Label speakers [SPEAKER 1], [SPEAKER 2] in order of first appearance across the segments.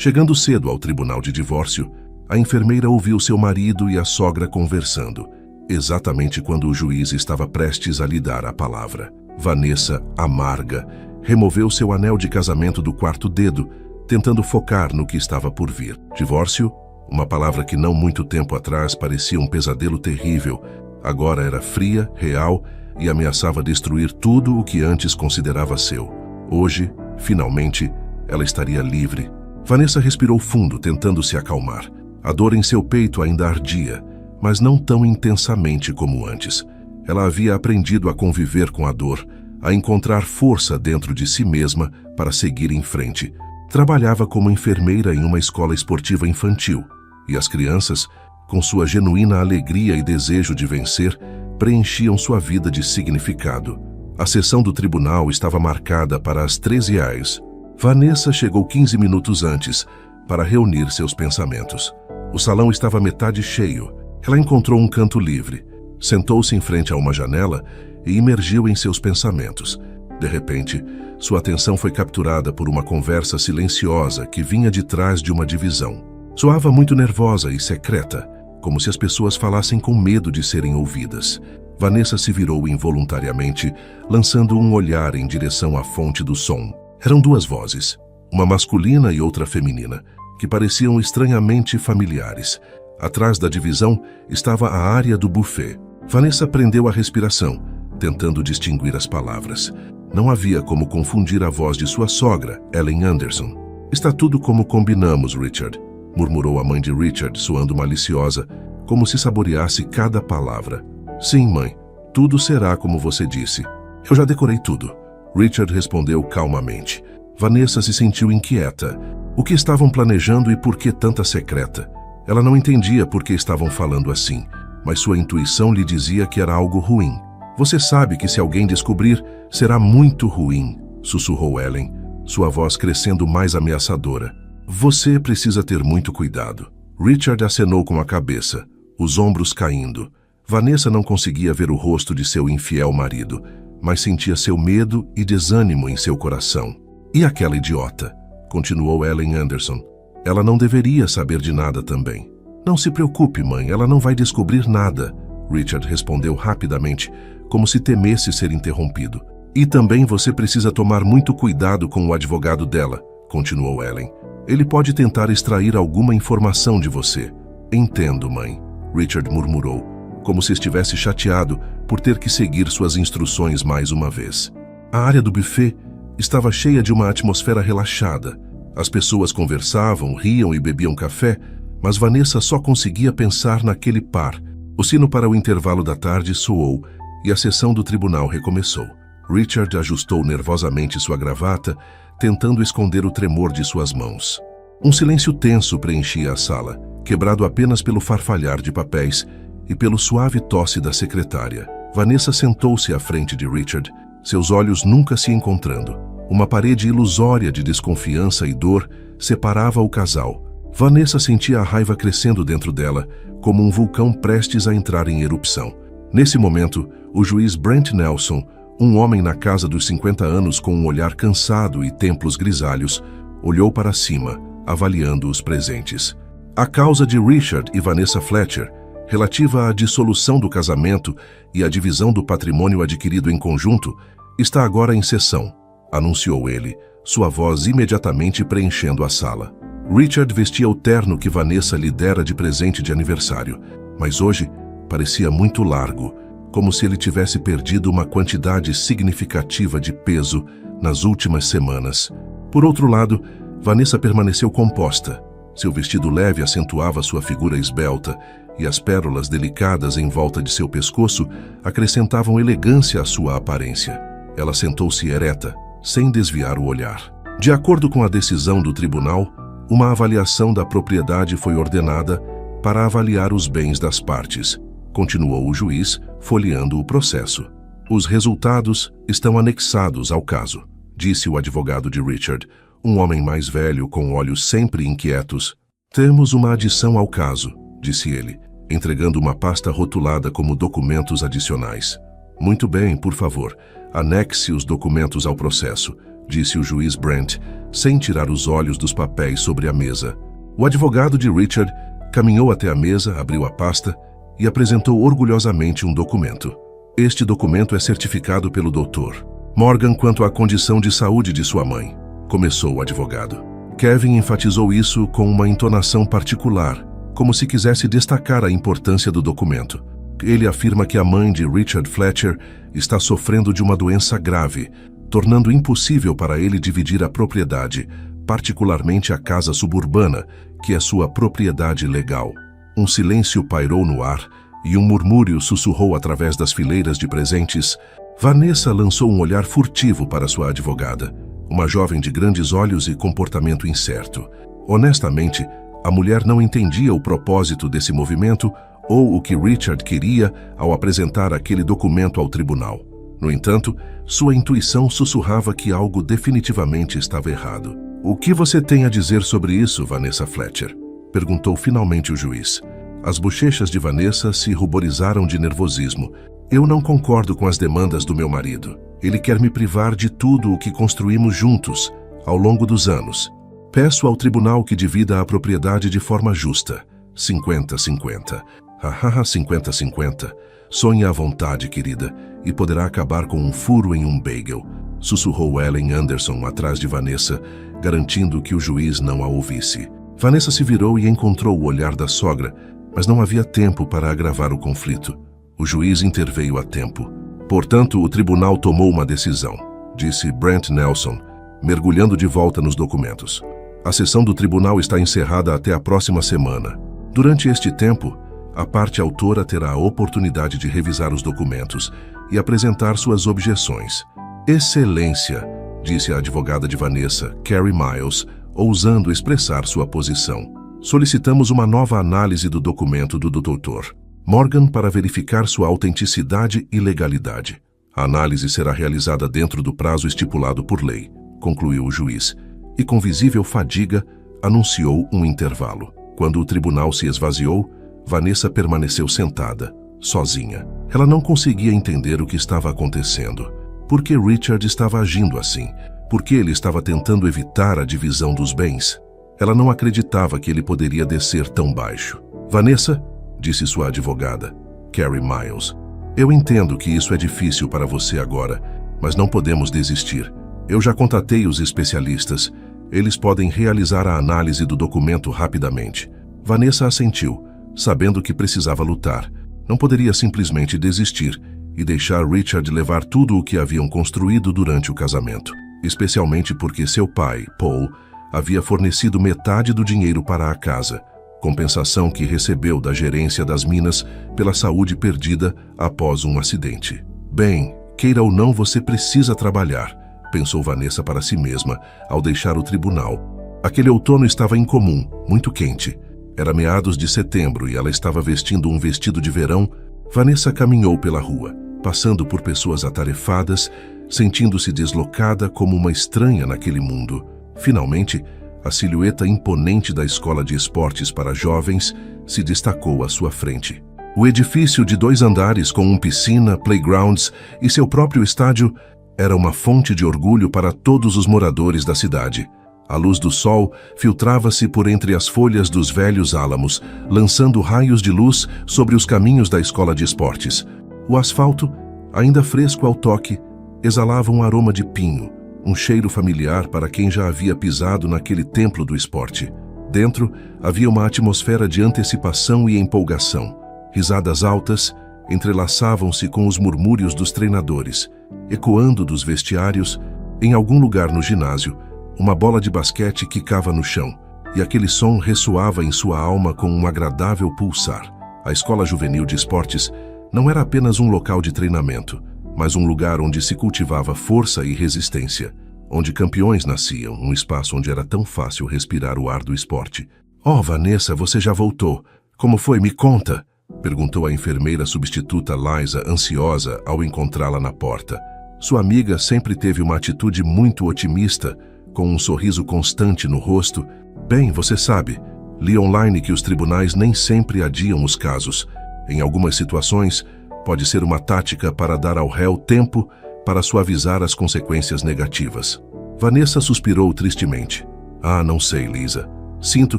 [SPEAKER 1] Chegando cedo ao tribunal de divórcio, a enfermeira ouviu seu marido e a sogra conversando, exatamente quando o juiz estava prestes a lhe dar a palavra. Vanessa, amarga, removeu seu anel de casamento do quarto dedo, tentando focar no que estava por vir. Divórcio, uma palavra que não muito tempo atrás parecia um pesadelo terrível, agora era fria, real e ameaçava destruir tudo o que antes considerava seu. Hoje, finalmente, ela estaria livre. Vanessa respirou fundo, tentando se acalmar. A dor em seu peito ainda ardia, mas não tão intensamente como antes. Ela havia aprendido a conviver com a dor, a encontrar força dentro de si mesma para seguir em frente. Trabalhava como enfermeira em uma escola esportiva infantil, e as crianças, com sua genuína alegria e desejo de vencer, preenchiam sua vida de significado. A sessão do tribunal estava marcada para as 13 horas. Vanessa chegou 15 minutos antes para reunir seus pensamentos. O salão estava metade cheio. Ela encontrou um canto livre, sentou-se em frente a uma janela e imergiu em seus pensamentos. De repente, sua atenção foi capturada por uma conversa silenciosa que vinha de trás de uma divisão. Soava muito nervosa e secreta, como se as pessoas falassem com medo de serem ouvidas. Vanessa se virou involuntariamente, lançando um olhar em direção à fonte do som. Eram duas vozes, uma masculina e outra feminina, que pareciam estranhamente familiares. Atrás da divisão estava a área do buffet. Vanessa prendeu a respiração, tentando distinguir as palavras. Não havia como confundir a voz de sua sogra, Ellen Anderson. "Está tudo como combinamos, Richard", murmurou a mãe de Richard, soando maliciosa, como se saboreasse cada palavra. "Sim, mãe, tudo será como você disse. Eu já decorei tudo", Richard respondeu calmamente. Vanessa se sentiu inquieta. O que estavam planejando e por que tanta secreta? Ela não entendia por que estavam falando assim, mas sua intuição lhe dizia que era algo ruim. "Você sabe que se alguém descobrir, será muito ruim", sussurrou Ellen, sua voz crescendo mais ameaçadora. "Você precisa ter muito cuidado." Richard acenou com a cabeça, os ombros caindo. Vanessa não conseguia ver o rosto de seu infiel marido, mas sentia seu medo e desânimo em seu coração. "E aquela idiota?", continuou Ellen Anderson. "Ela não deveria saber de nada também." "Não se preocupe, mãe, ela não vai descobrir nada", Richard respondeu rapidamente, como se temesse ser interrompido. "E também você precisa tomar muito cuidado com o advogado dela", continuou Ellen. "Ele pode tentar extrair alguma informação de você." "Entendo, mãe", Richard murmurou, como se estivesse chateado por ter que seguir suas instruções mais uma vez. A área do buffet estava cheia de uma atmosfera relaxada. As pessoas conversavam, riam e bebiam café, mas Vanessa só conseguia pensar naquele par. O sino para o intervalo da tarde soou e a sessão do tribunal recomeçou. Richard ajustou nervosamente sua gravata, tentando esconder o tremor de suas mãos. Um silêncio tenso preenchia a sala, quebrado apenas pelo farfalhar de papéis e pelo suave tosse da secretária. Vanessa sentou-se à frente de Richard, seus olhos nunca se encontrando. Uma parede ilusória de desconfiança e dor separava o casal. Vanessa sentia a raiva crescendo dentro dela, como um vulcão prestes a entrar em erupção. Nesse momento, o juiz Brent Nelson, um homem na casa dos 50 anos com um olhar cansado e templos grisalhos, olhou para cima, avaliando os presentes. A causa de Richard e Vanessa Fletcher, relativa à dissolução do casamento e à divisão do patrimônio adquirido em conjunto, está agora em sessão, anunciou ele, sua voz imediatamente preenchendo a sala. Richard vestia o terno que Vanessa lhe dera de presente de aniversário, mas hoje parecia muito largo, como se ele tivesse perdido uma quantidade significativa de peso nas últimas semanas. Por outro lado, Vanessa permaneceu composta. Seu vestido leve acentuava sua figura esbelta, e as pérolas delicadas em volta de seu pescoço acrescentavam elegância à sua aparência. Ela sentou-se ereta, sem desviar o olhar. De acordo com a decisão do tribunal, uma avaliação da propriedade foi ordenada para avaliar os bens das partes, continuou o juiz, folheando o processo. "Os resultados estão anexados ao caso", disse o advogado de Richard, um homem mais velho com olhos sempre inquietos. "Temos uma adição ao caso", disse ele, entregando uma pasta rotulada como documentos adicionais. "Muito bem, por favor, anexe os documentos ao processo", disse o juiz Brent, sem tirar os olhos dos papéis sobre a mesa. O advogado de Richard caminhou até a mesa, abriu a pasta e apresentou orgulhosamente um documento. Este documento é certificado pelo Dr. Morgan quanto à condição de saúde de sua mãe, começou o advogado. Kevin enfatizou isso com uma entonação particular, como se quisesse destacar a importância do documento. Ele afirma que a mãe de Richard Fletcher está sofrendo de uma doença grave, tornando impossível para ele dividir a propriedade, particularmente a casa suburbana, que é sua propriedade legal. Um silêncio pairou no ar e um murmúrio sussurrou através das fileiras de presentes. Vanessa lançou um olhar furtivo para sua advogada, uma jovem de grandes olhos e comportamento incerto. Honestamente, a mulher não entendia o propósito desse movimento ou o que Richard queria ao apresentar aquele documento ao tribunal. No entanto, sua intuição sussurrava que algo definitivamente estava errado. "O que você tem a dizer sobre isso, Vanessa Fletcher?" perguntou finalmente o juiz. As bochechas de Vanessa se ruborizaram de nervosismo. "Eu não concordo com as demandas do meu marido. Ele quer me privar de tudo o que construímos juntos, ao longo dos anos. Peço ao tribunal que divida a propriedade de forma justa. 50-50. Hahaha, 50-50. Sonhe à vontade, querida, e poderá acabar com um furo em um bagel", sussurrou Ellen Anderson atrás de Vanessa, garantindo que o juiz não a ouvisse. Vanessa se virou e encontrou o olhar da sogra, mas não havia tempo para agravar o conflito. O juiz interveio a tempo. "Portanto, o tribunal tomou uma decisão", disse Brent Nelson, mergulhando de volta nos documentos. "A sessão do tribunal está encerrada até a próxima semana. Durante este tempo, a parte autora terá a oportunidade de revisar os documentos e apresentar suas objeções." "Excelência", disse a advogada de Vanessa, Carrie Miles, ousando expressar sua posição. "Solicitamos uma nova análise do documento do Dr. Morgan para verificar sua autenticidade e legalidade. A análise será realizada dentro do prazo estipulado por lei", concluiu o juiz, e com visível fadiga anunciou um intervalo. Quando o tribunal se esvaziou, Vanessa permaneceu sentada, sozinha. Ela não conseguia entender o que estava acontecendo. Por que Richard estava agindo assim? Por que ele estava tentando evitar a divisão dos bens? Ela não acreditava que ele poderia descer tão baixo. "Vanessa", disse sua advogada, Carrie Miles, "eu entendo que isso é difícil para você agora, mas não podemos desistir. Eu já contatei os especialistas. Eles podem realizar a análise do documento rapidamente." Vanessa assentiu, sabendo que precisava lutar. Não poderia simplesmente desistir e deixar Richard levar tudo o que haviam construído durante o casamento, especialmente porque seu pai, Paul, havia fornecido metade do dinheiro para a casa, compensação que recebeu da gerência das minas pela saúde perdida após um acidente. "Bem, queira ou não, você precisa trabalhar", pensou Vanessa para si mesma ao deixar o tribunal. Aquele outono estava incomum, muito quente. Era meados de setembro e ela estava vestindo um vestido de verão. Vanessa caminhou pela rua, passando por pessoas atarefadas, sentindo-se deslocada como uma estranha naquele mundo. Finalmente, a silhueta imponente da escola de esportes para jovens se destacou à sua frente. O edifício de 2 andares com piscina, playgrounds e seu próprio estádio era uma fonte de orgulho para todos os moradores da cidade. A luz do sol filtrava-se por entre as folhas dos velhos álamos, lançando raios de luz sobre os caminhos da escola de esportes. O asfalto, ainda fresco ao toque, exalava um aroma de pinho, um cheiro familiar para quem já havia pisado naquele templo do esporte. Dentro, havia uma atmosfera de antecipação e empolgação. Risadas altas entrelaçavam-se com os murmúrios dos treinadores, ecoando dos vestiários. Em algum lugar no ginásio, uma bola de basquete quicava no chão, e aquele som ressoava em sua alma com um agradável pulsar. A escola juvenil de esportes não era apenas um local de treinamento, mas um lugar onde se cultivava força e resistência, onde campeões nasciam, um espaço onde era tão fácil respirar o ar do esporte. "Oh, Vanessa, você já voltou. Como foi? Me conta", perguntou a enfermeira substituta Liza, ansiosa ao encontrá-la na porta. Sua amiga sempre teve uma atitude muito otimista, com um sorriso constante no rosto. "Bem, você sabe, li online que os tribunais nem sempre adiam os casos. Em algumas situações, pode ser uma tática para dar ao réu tempo para suavizar as consequências negativas." Vanessa suspirou tristemente. Ah, não sei, Lisa. Sinto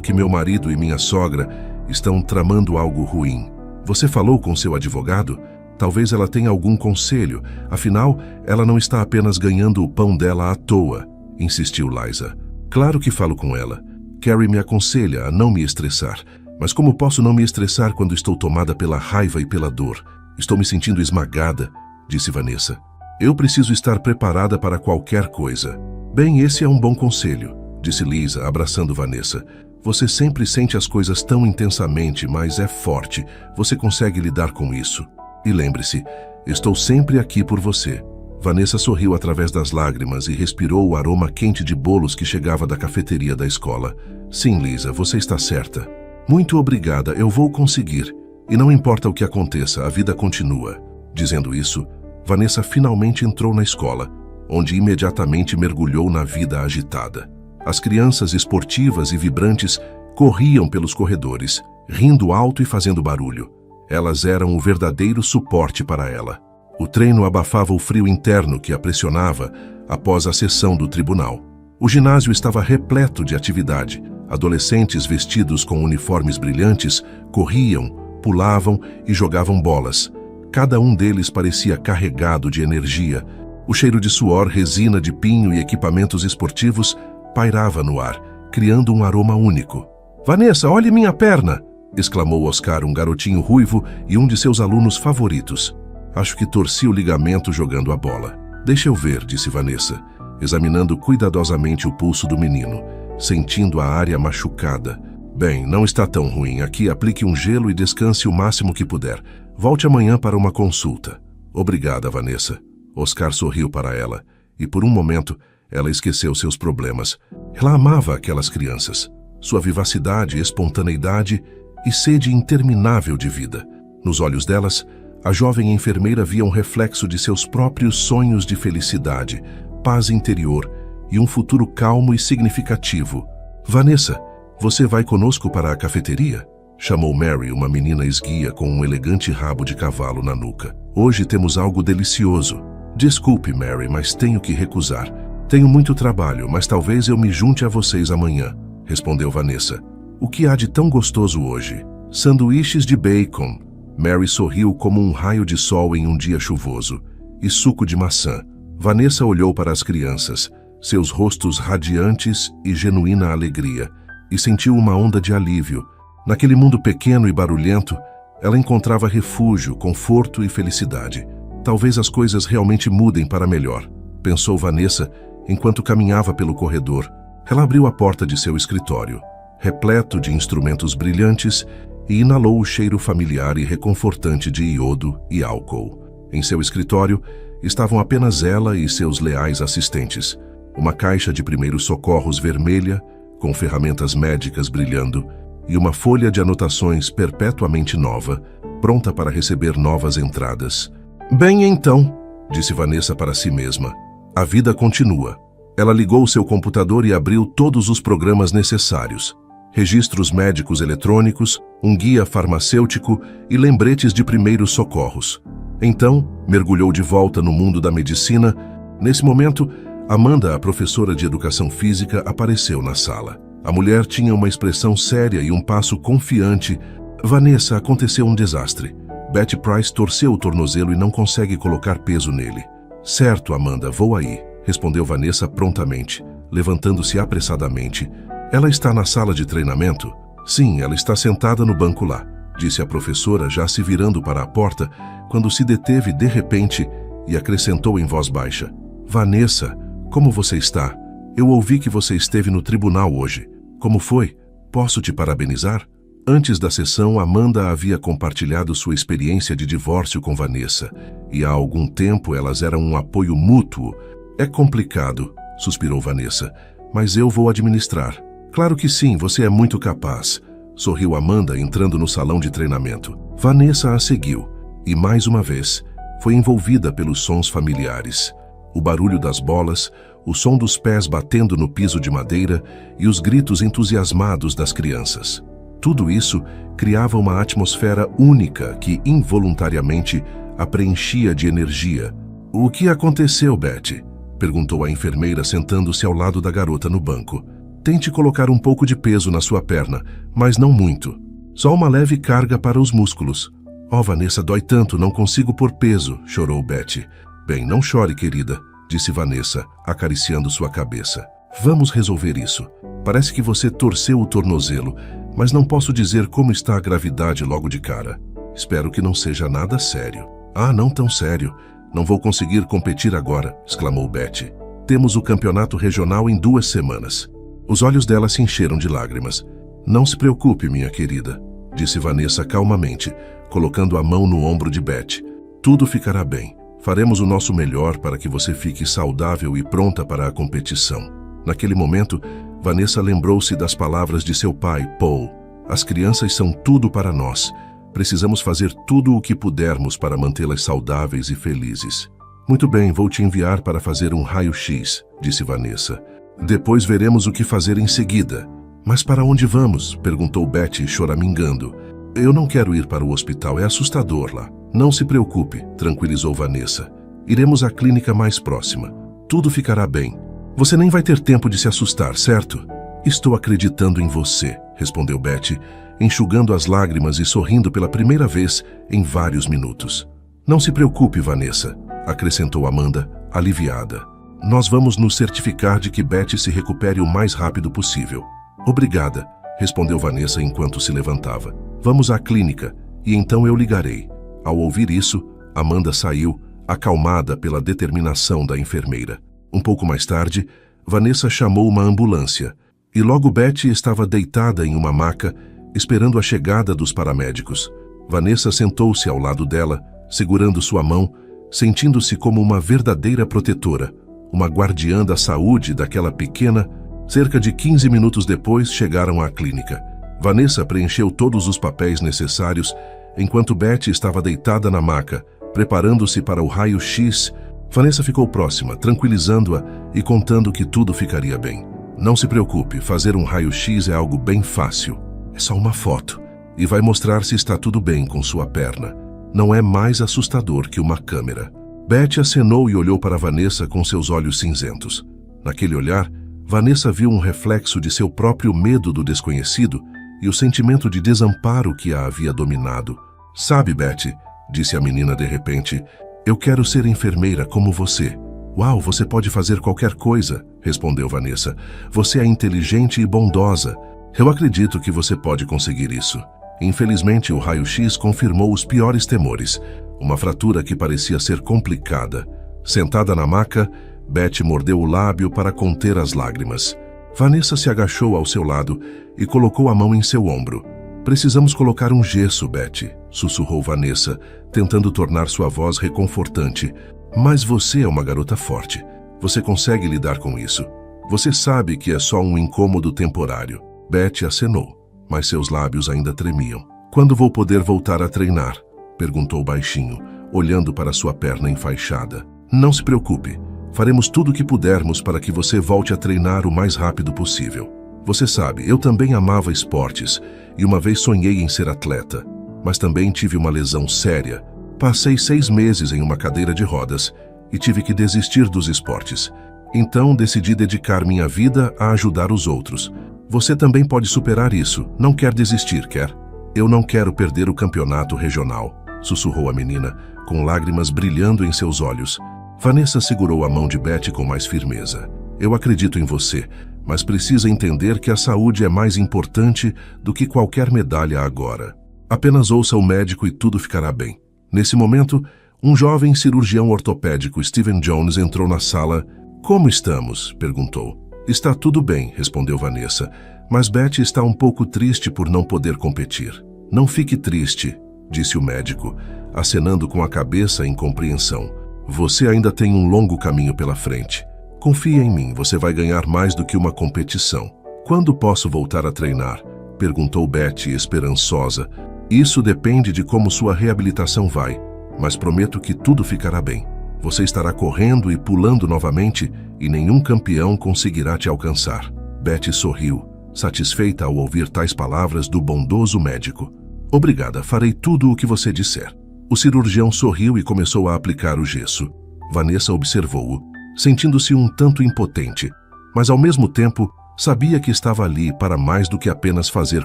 [SPEAKER 1] que meu marido e minha sogra estão tramando algo ruim. Você falou com seu advogado? Talvez ela tenha algum conselho. Afinal, ela não está apenas ganhando o pão dela à toa, insistiu Liza. Claro que falo com ela. Carrie me aconselha a não me estressar. Mas como posso não me estressar quando estou tomada pela raiva e pela dor? Estou me sentindo esmagada, disse Vanessa. Eu preciso estar preparada para qualquer coisa. Bem, esse é um bom conselho, disse Lisa, abraçando Vanessa. Você sempre sente as coisas tão intensamente, mas é forte. Você consegue lidar com isso. E lembre-se, estou sempre aqui por você. Vanessa sorriu através das lágrimas e respirou o aroma quente de bolos que chegava da cafeteria da escola. Sim, Lisa, você está certa. Muito obrigada, eu vou conseguir. E não importa o que aconteça, a vida continua. Dizendo isso, Vanessa finalmente entrou na escola, onde imediatamente mergulhou na vida agitada. As crianças esportivas e vibrantes corriam pelos corredores, rindo alto e fazendo barulho. Elas eram o verdadeiro suporte para ela. O treino abafava o frio interno que a pressionava após a sessão do tribunal. O ginásio estava repleto de atividade. Adolescentes vestidos com uniformes brilhantes corriam, pulavam e jogavam bolas. Cada um deles parecia carregado de energia. O cheiro de suor, resina de pinho e equipamentos esportivos pairava no ar, criando um aroma único. Vanessa, olhe minha perna! Exclamou Oscar, um garotinho ruivo e um de seus alunos favoritos. Acho que torci o ligamento jogando a bola. Deixa eu ver, disse Vanessa, examinando cuidadosamente o pulso do menino, sentindo a área machucada. Bem, não está tão ruim. Aqui aplique um gelo e descanse o máximo que puder. Volte amanhã para uma consulta. Obrigada, Vanessa. Oscar sorriu para ela, e por um momento ela esqueceu seus problemas. Ela amava aquelas crianças, sua vivacidade, espontaneidade e sede interminável de vida. Nos olhos delas, a jovem enfermeira via um reflexo de seus próprios sonhos de felicidade, paz interior e um futuro calmo e significativo. Vanessa, você vai conosco para a cafeteria? Chamou Mary, uma menina esguia com um elegante rabo de cavalo na nuca. Hoje temos algo delicioso. Desculpe, Mary, mas tenho que recusar. Tenho muito trabalho, mas talvez eu me junte a vocês amanhã, respondeu Vanessa. O que há de tão gostoso hoje? Sanduíches de bacon. Mary sorriu como um raio de sol em um dia chuvoso. E suco de maçã. Vanessa olhou para as crianças, seus rostos radiantes e genuína alegria, e sentiu uma onda de alívio. Naquele mundo pequeno e barulhento, ela encontrava refúgio, conforto e felicidade. Talvez as coisas realmente mudem para melhor, pensou Vanessa enquanto caminhava pelo corredor. Ela abriu a porta de seu escritório, repleto de instrumentos brilhantes, e inalou o cheiro familiar e reconfortante de iodo e álcool. Em seu escritório estavam apenas ela e seus leais assistentes. Uma caixa de primeiros socorros vermelha, com ferramentas médicas brilhando, e uma folha de anotações perpetuamente nova, pronta para receber novas entradas. Bem então, disse Vanessa para si mesma, a vida continua. Ela ligou seu computador e abriu todos os programas necessários. Registros médicos eletrônicos, um guia farmacêutico e lembretes de primeiros socorros. Então, mergulhou de volta no mundo da medicina. Nesse momento, Amanda, a professora de educação física, apareceu na sala. A mulher tinha uma expressão séria e um passo confiante. Vanessa, aconteceu um desastre. Betty Price torceu o tornozelo e não consegue colocar peso nele. Certo, Amanda, vou aí, respondeu Vanessa prontamente, levantando-se apressadamente. Ela está na sala de treinamento? Sim, ela está sentada no banco lá, disse a professora, já se virando para a porta, quando se deteve de repente e acrescentou em voz baixa. Vanessa, como você está? Eu ouvi que você esteve no tribunal hoje. Como foi? Posso te parabenizar? Antes da sessão, Amanda havia compartilhado sua experiência de divórcio com Vanessa, e há algum tempo elas eram um apoio mútuo. É complicado, suspirou Vanessa, mas eu vou administrar. Claro que sim, você é muito capaz, sorriu Amanda entrando no salão de treinamento. Vanessa a seguiu, e mais uma vez, foi envolvida pelos sons familiares. O barulho das bolas, o som dos pés batendo no piso de madeira e os gritos entusiasmados das crianças. Tudo isso criava uma atmosfera única que involuntariamente a preenchia de energia. O que aconteceu, Betty? Perguntou a enfermeira sentando-se ao lado da garota no banco. Tente colocar um pouco de peso na sua perna, mas não muito. Só uma leve carga para os músculos. Oh, Vanessa, dói tanto, não consigo pôr peso, chorou Betty. Bem, não chore, querida, disse Vanessa, acariciando sua cabeça. Vamos resolver isso. Parece que você torceu o tornozelo, mas não posso dizer como está a gravidade logo de cara. Espero que não seja nada sério. Ah, não tão sério. Não vou conseguir competir agora, exclamou Betty. Temos o campeonato regional em 2 semanas. Os olhos dela se encheram de lágrimas. Não se preocupe, minha querida, disse Vanessa calmamente, colocando a mão no ombro de Betty. Tudo ficará bem. Faremos o nosso melhor para que você fique saudável e pronta para a competição. Naquele momento, Vanessa lembrou-se das palavras de seu pai, Paul. As crianças são tudo para nós. Precisamos fazer tudo o que pudermos para mantê-las saudáveis e felizes. Muito bem, vou te enviar para fazer um raio-x, disse Vanessa. Depois veremos o que fazer em seguida. Mas para onde vamos? Perguntou Betty, choramingando. Eu não quero ir para o hospital, é assustador lá. Não se preocupe, tranquilizou Vanessa. Iremos à clínica mais próxima. Tudo ficará bem. Você nem vai ter tempo de se assustar, certo? Estou acreditando em você, respondeu Betty, enxugando as lágrimas e sorrindo pela primeira vez em vários minutos. Não se preocupe, Vanessa, acrescentou Amanda, aliviada. Nós vamos nos certificar de que Betty se recupere o mais rápido possível. Obrigada, respondeu Vanessa enquanto se levantava. Vamos à clínica, e então eu ligarei. Ao ouvir isso, Amanda saiu, acalmada pela determinação da enfermeira. Um pouco mais tarde, Vanessa chamou uma ambulância, e logo Betty estava deitada em uma maca, esperando a chegada dos paramédicos. Vanessa sentou-se ao lado dela, segurando sua mão, sentindo-se como uma verdadeira protetora, uma guardiã da saúde daquela pequena. Cerca de 15 minutos depois, chegaram à clínica. Vanessa preencheu todos os papéis necessários, enquanto Betty estava deitada na maca, preparando-se para o raio-x. Vanessa ficou próxima, tranquilizando-a e contando que tudo ficaria bem. Não se preocupe, fazer um raio-x é algo bem fácil. É só uma foto, e vai mostrar se está tudo bem com sua perna. Não é mais assustador que uma câmera. Betty acenou e olhou para Vanessa com seus olhos cinzentos. Naquele olhar, Vanessa viu um reflexo de seu próprio medo do desconhecido e o sentimento de desamparo que a havia dominado. Sabe, Betty, disse a menina de repente, eu quero ser enfermeira como você. Uau, você pode fazer qualquer coisa, respondeu Vanessa. Você é inteligente e bondosa. Eu acredito que você pode conseguir isso. Infelizmente, o raio-x confirmou os piores temores. Uma fratura que parecia ser complicada. Sentada na maca, Betty mordeu o lábio para conter as lágrimas. Vanessa se agachou ao seu lado e colocou a mão em seu ombro. Precisamos colocar um gesso, Betty, sussurrou Vanessa, tentando tornar sua voz reconfortante. Mas você é uma garota forte. Você consegue lidar com isso. Você sabe que é só um incômodo temporário. Betty acenou, mas seus lábios ainda tremiam. Quando vou poder voltar a treinar? Perguntou baixinho, olhando para sua perna enfaixada. Não se preocupe. Faremos tudo o que pudermos para que você volte a treinar o mais rápido possível. Você sabe, eu também amava esportes e uma vez sonhei em ser atleta, mas também tive uma lesão séria. Passei 6 meses em uma cadeira de rodas e tive que desistir dos esportes. Então decidi dedicar minha vida a ajudar os outros. Você também pode superar isso. Não quer desistir, quer? Eu não quero perder o campeonato regional, sussurrou a menina, com lágrimas brilhando em seus olhos. Vanessa segurou a mão de Betty com mais firmeza. Eu acredito em você, mas precisa entender que a saúde é mais importante do que qualquer medalha agora. Apenas ouça o médico e tudo ficará bem. Nesse momento, um jovem cirurgião ortopédico, Steven Jones, entrou na sala. Como estamos? Perguntou. Está tudo bem, respondeu Vanessa, mas Betty está um pouco triste por não poder competir. Não fique triste, disse o médico, acenando com a cabeça em compreensão. Você ainda tem um longo caminho pela frente. Confia em mim, você vai ganhar mais do que uma competição. Quando posso voltar a treinar? Perguntou Betty, esperançosa. Isso depende de como sua reabilitação vai, mas prometo que tudo ficará bem. Você estará correndo e pulando novamente e nenhum campeão conseguirá te alcançar. Betty sorriu, satisfeita ao ouvir tais palavras do bondoso médico. Obrigada, farei tudo o que você disser. O cirurgião sorriu e começou a aplicar o gesso. Vanessa observou-o, sentindo-se um tanto impotente, mas ao mesmo tempo sabia que estava ali para mais do que apenas fazer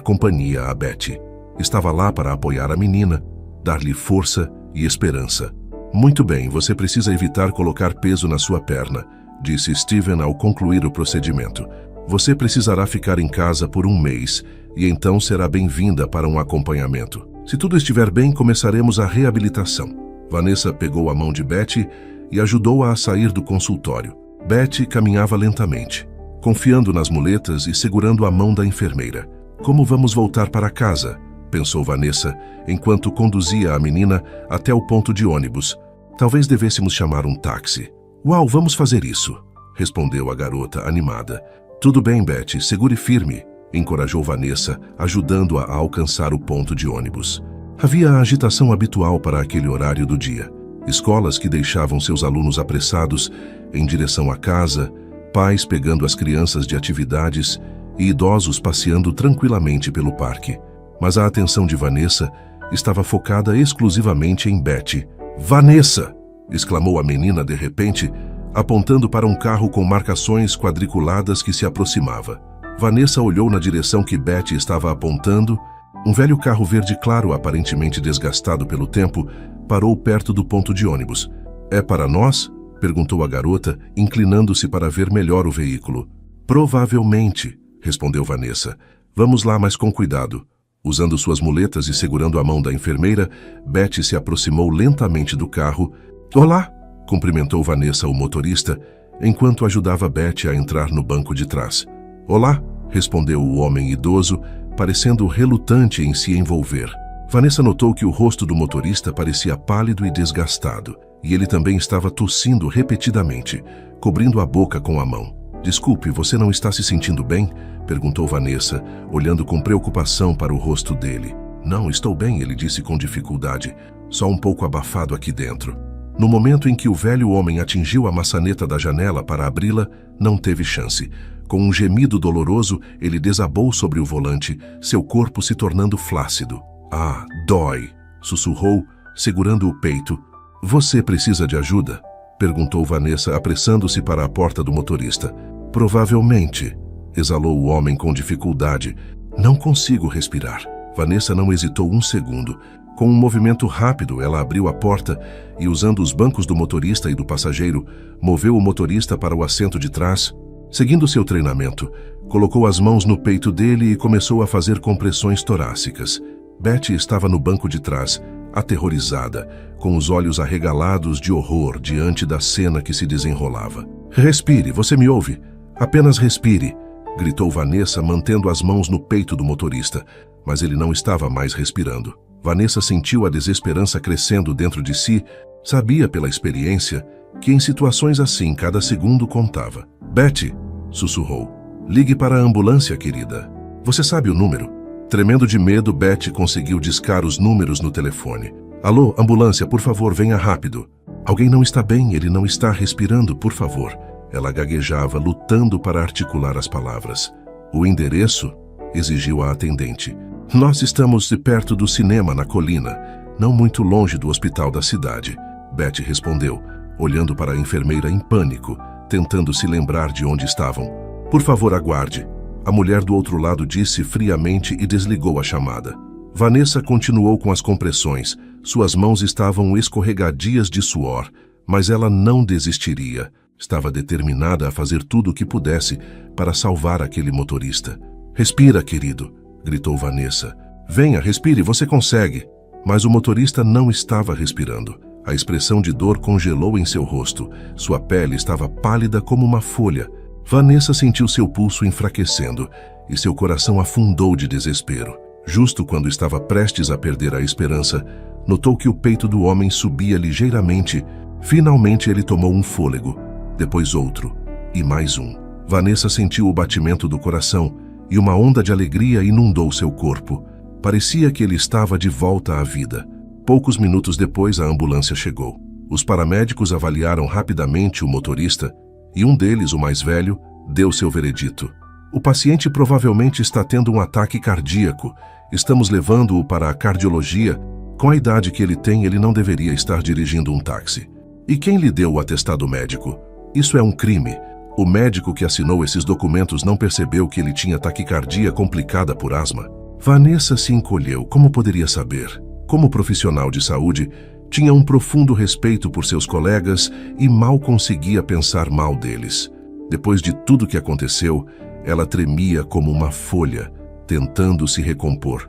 [SPEAKER 1] companhia a Betty. Estava lá para apoiar a menina, dar-lhe força e esperança. Muito bem, você precisa evitar colocar peso na sua perna, disse Steven ao concluir o procedimento. Você precisará ficar em casa por 1 mês e então será bem-vinda para um acompanhamento. Se tudo estiver bem, começaremos a reabilitação. Vanessa pegou a mão de Betty e ajudou-a a sair do consultório. Betty caminhava lentamente, confiando nas muletas e segurando a mão da enfermeira. Como vamos voltar para casa? Pensou Vanessa, enquanto conduzia a menina até o ponto de ônibus. Talvez devêssemos chamar um táxi. Uau, vamos fazer isso, respondeu a garota animada. Tudo bem, Betty, segure firme, encorajou Vanessa, ajudando-a a alcançar o ponto de ônibus. Havia a agitação habitual para aquele horário do dia. Escolas que deixavam seus alunos apressados em direção à casa, pais pegando as crianças de atividades e idosos passeando tranquilamente pelo parque. Mas a atenção de Vanessa estava focada exclusivamente em Betty. Vanessa! Exclamou a menina de repente, apontando para um carro com marcações quadriculadas que se aproximava. Vanessa olhou na direção que Betty estava apontando. Um velho carro verde claro, aparentemente desgastado pelo tempo, parou perto do ponto de ônibus. É para nós? Perguntou a garota, inclinando-se para ver melhor o veículo. Provavelmente, respondeu Vanessa. Vamos lá, mas com cuidado. Usando suas muletas e segurando a mão da enfermeira, Betty se aproximou lentamente do carro. Olá! Cumprimentou Vanessa o motorista, enquanto ajudava Betty a entrar no banco de trás. Olá! Respondeu o homem idoso, parecendo relutante em se envolver. Vanessa notou que o rosto do motorista parecia pálido e desgastado, e ele também estava tossindo repetidamente, cobrindo a boca com a mão. Desculpe, você não está se sentindo bem? Perguntou Vanessa, olhando com preocupação para o rosto dele. Não, estou bem, ele disse com dificuldade, só um pouco abafado aqui dentro. No momento em que o velho homem atingiu a maçaneta da janela para abri-la, não teve chance. Com um gemido doloroso, ele desabou sobre o volante, seu corpo se tornando flácido. Ah, dói, sussurrou, segurando o peito. Você precisa de ajuda? Perguntou Vanessa, apressando-se para a porta do motorista. Provavelmente, exalou o homem com dificuldade. Não consigo respirar. Vanessa não hesitou um segundo. Com um movimento rápido, ela abriu a porta e, usando os bancos do motorista e do passageiro, moveu o motorista para o assento de trás. Seguindo seu treinamento, colocou as mãos no peito dele e começou a fazer compressões torácicas. Betty estava no banco de trás, aterrorizada, com os olhos arregalados de horror diante da cena que se desenrolava. Respire, você me ouve? Apenas respire, gritou Vanessa, mantendo as mãos no peito do motorista, mas ele não estava mais respirando. Vanessa sentiu a desesperança crescendo dentro de si, sabia pela experiência que em situações assim cada segundo contava. Betty, sussurrou, ligue para a ambulância, querida. Você sabe o número? Tremendo de medo, Betty conseguiu discar os números no telefone. Alô, ambulância, por favor, venha rápido. Alguém não está bem, ele não está respirando, por favor. Ela gaguejava, lutando para articular as palavras. O endereço? Exigiu a atendente. Nós estamos de perto do cinema na colina, não muito longe do hospital da cidade. Betty respondeu, olhando para a enfermeira em pânico, tentando se lembrar de onde estavam. Por favor, aguarde. A mulher do outro lado disse friamente e desligou a chamada. Vanessa continuou com as compressões. Suas mãos estavam escorregadias de suor, mas ela não desistiria. Estava determinada a fazer tudo o que pudesse para salvar aquele motorista. Respira, querido, gritou Vanessa. Venha, respire, você consegue. Mas o motorista não estava respirando. A expressão de dor congelou em seu rosto. Sua pele estava pálida como uma folha. Vanessa sentiu seu pulso enfraquecendo e seu coração afundou de desespero. Justo quando estava prestes a perder a esperança, notou que o peito do homem subia ligeiramente. Finalmente ele tomou um fôlego, depois outro e mais um. Vanessa sentiu o batimento do coração e uma onda de alegria inundou seu corpo. Parecia que ele estava de volta à vida. Poucos minutos depois, a ambulância chegou. Os paramédicos avaliaram rapidamente o motorista e um deles, o mais velho, deu seu veredito. O paciente provavelmente está tendo um ataque cardíaco. Estamos levando-o para a cardiologia. Com a idade que ele tem, ele não deveria estar dirigindo um táxi. E quem lhe deu o atestado médico? Isso é um crime. O médico que assinou esses documentos não percebeu que ele tinha taquicardia complicada por asma. Vanessa se encolheu. Como poderia saber? Como profissional de saúde, tinha um profundo respeito por seus colegas e mal conseguia pensar mal deles. Depois de tudo que aconteceu, ela tremia como uma folha, tentando se recompor.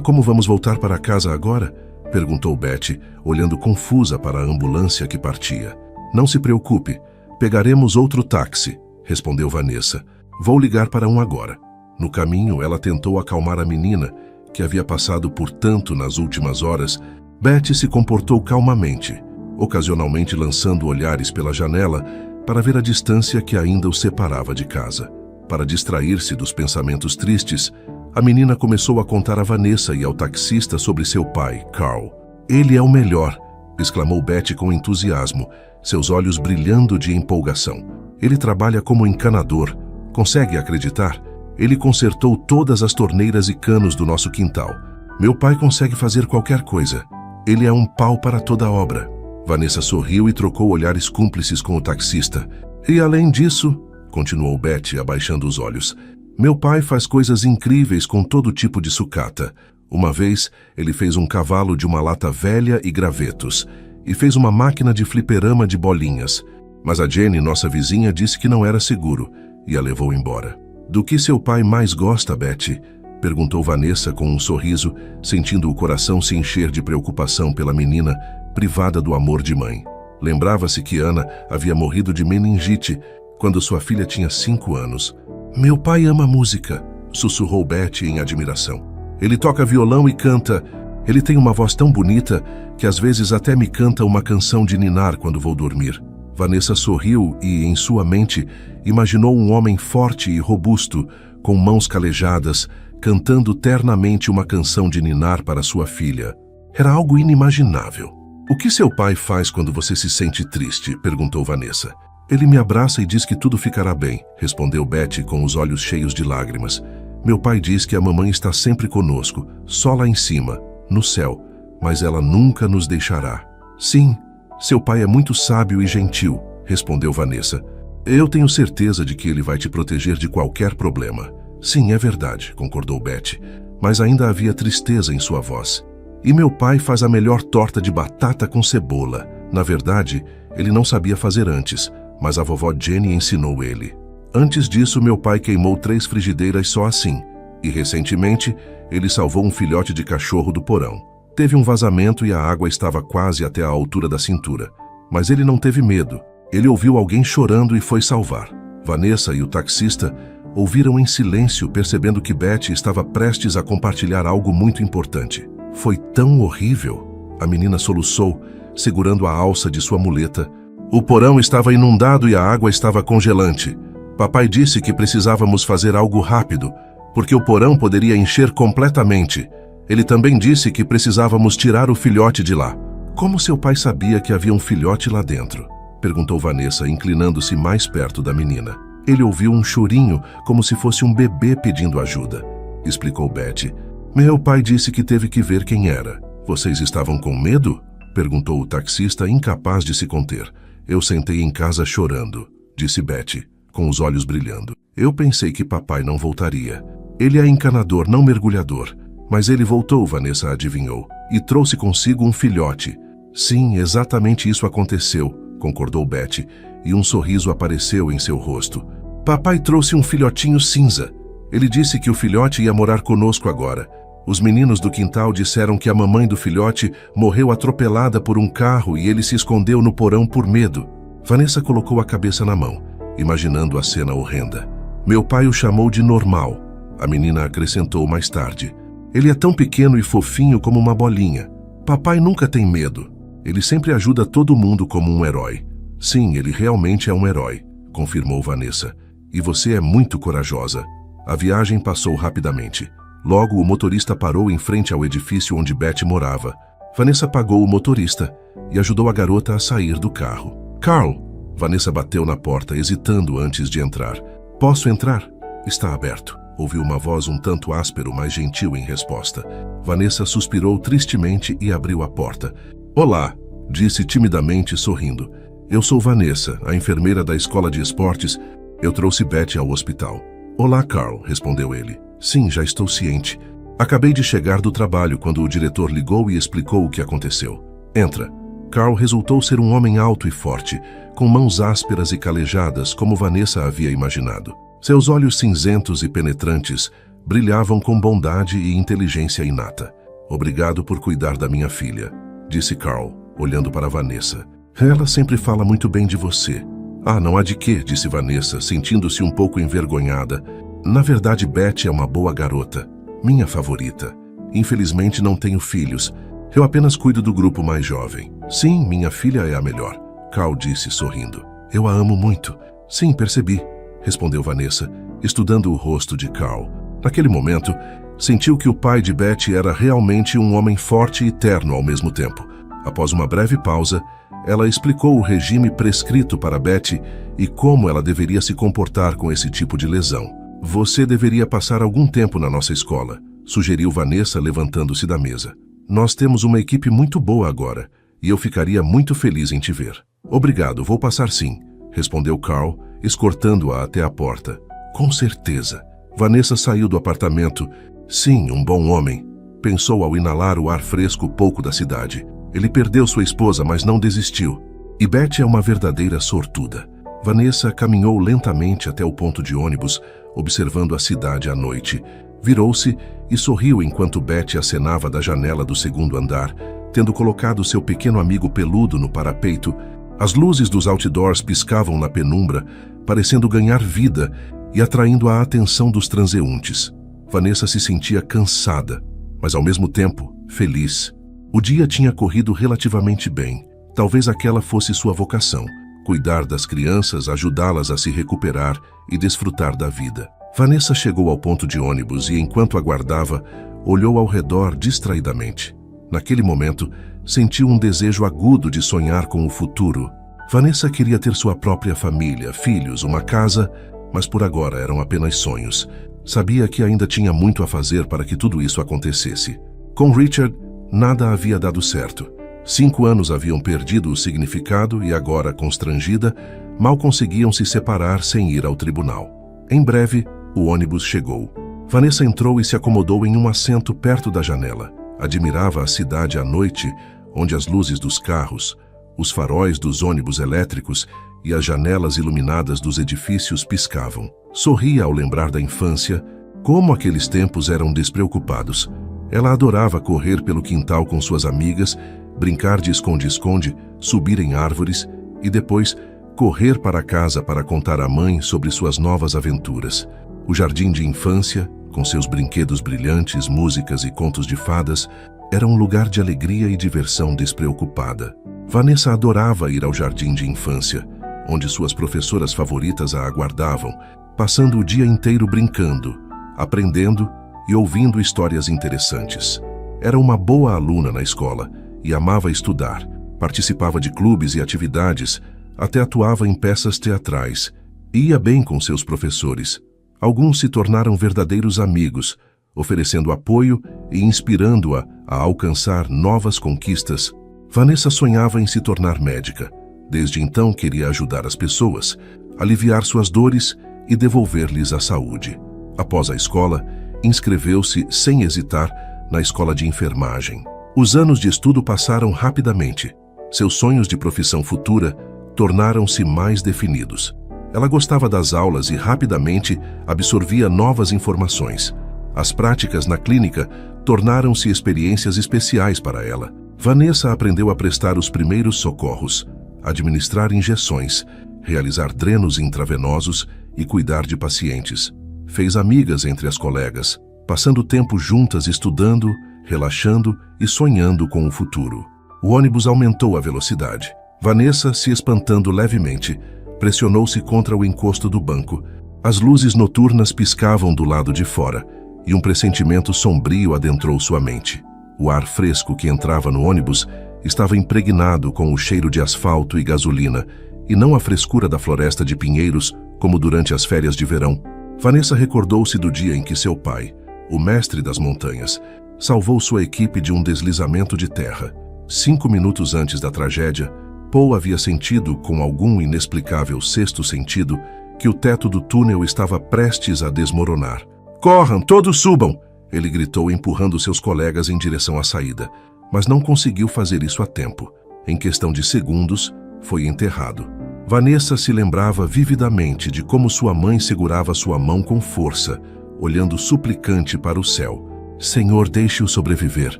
[SPEAKER 1] Como vamos voltar para casa agora? Perguntou Betty, olhando confusa para a ambulância que partia. Não se preocupe, pegaremos outro táxi, respondeu Vanessa. Vou ligar para um agora. No caminho, ela tentou acalmar a menina, que havia passado por tanto nas últimas horas. Betty se comportou calmamente, ocasionalmente lançando olhares pela janela para ver a distância que ainda os separava de casa. Para distrair-se dos pensamentos tristes, a menina começou a contar a Vanessa e ao taxista sobre seu pai, Carl. Ele é o melhor, exclamou Betty com entusiasmo, seus olhos brilhando de empolgação. Ele trabalha como encanador. Consegue acreditar? Ele consertou todas as torneiras e canos do nosso quintal. Meu pai consegue fazer qualquer coisa. Ele é um pau para toda a obra. Vanessa sorriu e trocou olhares cúmplices com o taxista. E além disso, continuou Betty, abaixando os olhos, meu pai faz coisas incríveis com todo tipo de sucata. Uma vez, ele fez um cavalo de uma lata velha e gravetos, e fez uma máquina de fliperama de bolinhas. Mas a Jenny, nossa vizinha, disse que não era seguro, e a levou embora. Do que seu pai mais gosta, Betty? Perguntou Vanessa com um sorriso, sentindo o coração se encher de preocupação pela menina, privada do amor de mãe. Lembrava-se que Ana havia morrido de meningite quando sua filha tinha 5 anos. Meu pai ama música, sussurrou Betty em admiração. Ele toca violão e canta. Ele tem uma voz tão bonita que às vezes até me canta uma canção de ninar quando vou dormir. Vanessa sorriu e, em sua mente, imaginou um homem forte e robusto, com mãos calejadas, cantando ternamente uma canção de ninar para sua filha. Era algo inimaginável. O que seu pai faz quando você se sente triste? Perguntou Vanessa. Ele me abraça e diz que tudo ficará bem, respondeu Betty com os olhos cheios de lágrimas. Meu pai diz que a mamãe está sempre conosco, só lá em cima, no céu, mas ela nunca nos deixará. Sim, seu pai é muito sábio e gentil, respondeu Vanessa. Eu tenho certeza de que ele vai te proteger de qualquer problema. Sim, é verdade, concordou Betty, mas ainda havia tristeza em sua voz. E meu pai faz a melhor torta de batata com cebola. Na verdade, ele não sabia fazer antes, mas a vovó Jenny ensinou ele. Antes disso, meu pai queimou 3 frigideiras só assim, e recentemente ele salvou um filhote de cachorro do porão. Teve um vazamento e a água estava quase até a altura da cintura, mas ele não teve medo. Ele ouviu alguém chorando e foi salvar. Vanessa e o taxista ouviram em silêncio, percebendo que Betty estava prestes a compartilhar algo muito importante. Foi tão horrível, a menina soluçou, segurando a alça de sua muleta. O porão estava inundado e a água estava congelante. Papai disse que precisávamos fazer algo rápido, porque o porão poderia encher completamente. Ele também disse que precisávamos tirar o filhote de lá. Como seu pai sabia que havia um filhote lá dentro? Perguntou Vanessa, inclinando-se mais perto da menina. Ele ouviu um chorinho, como se fosse um bebê pedindo ajuda, explicou Betty. Meu pai disse que teve que ver quem era. Vocês estavam com medo? Perguntou o taxista, incapaz de se conter. Eu sentei em casa chorando, disse Betty, com os olhos brilhando. Eu pensei que papai não voltaria. Ele é encanador, não mergulhador. Mas ele voltou, Vanessa adivinhou, e trouxe consigo um filhote. Sim, exatamente isso aconteceu, concordou Betty, e um sorriso apareceu em seu rosto. Papai trouxe um filhotinho cinza. Ele disse que o filhote ia morar conosco agora. Os meninos do quintal disseram que a mamãe do filhote morreu atropelada por um carro e ele se escondeu no porão por medo. Vanessa colocou a cabeça na mão, imaginando a cena horrenda. Meu pai o chamou de normal. A menina acrescentou mais tarde. Ele é tão pequeno e fofinho como uma bolinha. Papai nunca tem medo. Ele sempre ajuda todo mundo como um herói. Sim, ele realmente é um herói, confirmou Vanessa. E você é muito corajosa. A viagem passou rapidamente. Logo, o motorista parou em frente ao edifício onde Betty morava. Vanessa pagou o motorista e ajudou a garota a sair do carro. Carl! Vanessa bateu na porta, hesitando antes de entrar. Posso entrar? Está aberto. Ouviu uma voz um tanto áspero, mas gentil em resposta. Vanessa suspirou tristemente e abriu a porta. Olá, disse timidamente, sorrindo. Eu sou Vanessa, a enfermeira da escola de esportes. Eu trouxe Betty ao hospital. Olá, Carl, respondeu ele. Sim, já estou ciente. Acabei de chegar do trabalho quando o diretor ligou e explicou o que aconteceu. Entra. Carl resultou ser um homem alto e forte, com mãos ásperas e calejadas, como Vanessa havia imaginado. Seus olhos cinzentos e penetrantes brilhavam com bondade e inteligência inata. Obrigado por cuidar da minha filha, disse Carl, olhando para Vanessa. Ela sempre fala muito bem de você. Ah, não há de quê, disse Vanessa, sentindo-se um pouco envergonhada. Na verdade, Betty é uma boa garota, minha favorita. Infelizmente não tenho filhos. Eu apenas cuido do grupo mais jovem. Sim, minha filha é a melhor, Carl disse sorrindo. Eu a amo muito. Sim, percebi, respondeu Vanessa, estudando o rosto de Carl. Naquele momento, sentiu que o pai de Betty era realmente um homem forte e terno ao mesmo tempo. Após uma breve pausa, ela explicou o regime prescrito para Betty e como ela deveria se comportar com esse tipo de lesão. Você deveria passar algum tempo na nossa escola, sugeriu Vanessa, levantando-se da mesa. Nós temos uma equipe muito boa agora, e eu ficaria muito feliz em te ver. Obrigado, vou passar sim, respondeu Carl, escortando-a até a porta. Com certeza. Vanessa saiu do apartamento. Sim, um bom homem, pensou ao inalar o ar fresco pouco da cidade. Ele perdeu sua esposa, mas não desistiu. E Betty é uma verdadeira sortuda. Vanessa caminhou lentamente até o ponto de ônibus, observando a cidade à noite. Virou-se e sorriu enquanto Betty acenava da janela do segundo andar, tendo colocado seu pequeno amigo peludo no parapeito. As luzes dos outdoors piscavam na penumbra, parecendo ganhar vida e atraindo a atenção dos transeuntes. Vanessa se sentia cansada, mas ao mesmo tempo feliz. O dia tinha corrido relativamente bem. Talvez aquela fosse sua vocação, cuidar das crianças, ajudá-las a se recuperar e desfrutar da vida. Vanessa chegou ao ponto de ônibus e, enquanto aguardava, olhou ao redor distraidamente. Naquele momento, sentiu um desejo agudo de sonhar com o futuro. Vanessa queria ter sua própria família, filhos, uma casa, mas por agora eram apenas sonhos. Sabia que ainda tinha muito a fazer para que tudo isso acontecesse. Com Richard, nada havia dado certo. 5 anos haviam perdido o significado e agora, constrangida, mal conseguiam se separar sem ir ao tribunal. Em breve, o ônibus chegou. Vanessa entrou e se acomodou em um assento perto da janela. Admirava a cidade à noite, onde as luzes dos carros, os faróis dos ônibus elétricos e as janelas iluminadas dos edifícios piscavam. Sorria ao lembrar da infância, como aqueles tempos eram despreocupados. Ela adorava correr pelo quintal com suas amigas, brincar de esconde-esconde, subir em árvores e depois correr para casa para contar à mãe sobre suas novas aventuras. O jardim de infância, com seus brinquedos brilhantes, músicas e contos de fadas, era um lugar de alegria e diversão despreocupada. Vanessa adorava ir ao jardim de infância, onde suas professoras favoritas a aguardavam, passando o dia inteiro brincando, aprendendo e ouvindo histórias interessantes. Era uma boa aluna na escola e amava estudar. Participava de clubes e atividades, até atuava em peças teatrais. Ia bem com seus professores. Alguns se tornaram verdadeiros amigos, oferecendo apoio e inspirando-a a alcançar novas conquistas. Vanessa sonhava em se tornar médica. Desde então queria ajudar as pessoas, aliviar suas dores e devolver-lhes a saúde. Após a escola, inscreveu-se, sem hesitar, na escola de enfermagem. Os anos de estudo passaram rapidamente. Seus sonhos de profissão futura tornaram-se mais definidos. Ela gostava das aulas e rapidamente absorvia novas informações. As práticas na clínica tornaram-se experiências especiais para ela. Vanessa aprendeu a prestar os primeiros socorros, administrar injeções, realizar drenos intravenosos e cuidar de pacientes. Fez amigas entre as colegas, passando tempo juntas estudando, relaxando e sonhando com o futuro. O ônibus aumentou a velocidade. Vanessa, se espantando levemente, pressionou-se contra o encosto do banco. As luzes noturnas piscavam do lado de fora e um pressentimento sombrio adentrou sua mente. O ar fresco que entrava no ônibus estava impregnado com o cheiro de asfalto e gasolina e não a frescura da floresta de pinheiros como durante as férias de verão. Vanessa recordou-se do dia em que seu pai, o mestre das montanhas, salvou sua equipe de um deslizamento de terra. 5 minutos antes da tragédia, Paul havia sentido, com algum inexplicável sexto sentido, que o teto do túnel estava prestes a desmoronar. "Corram, todos subam!" ele gritou, empurrando seus colegas em direção à saída, mas não conseguiu fazer isso a tempo. Em questão de segundos, foi enterrado. Vanessa se lembrava vividamente de como sua mãe segurava sua mão com força, olhando suplicante para o céu. "Senhor, deixe-o sobreviver",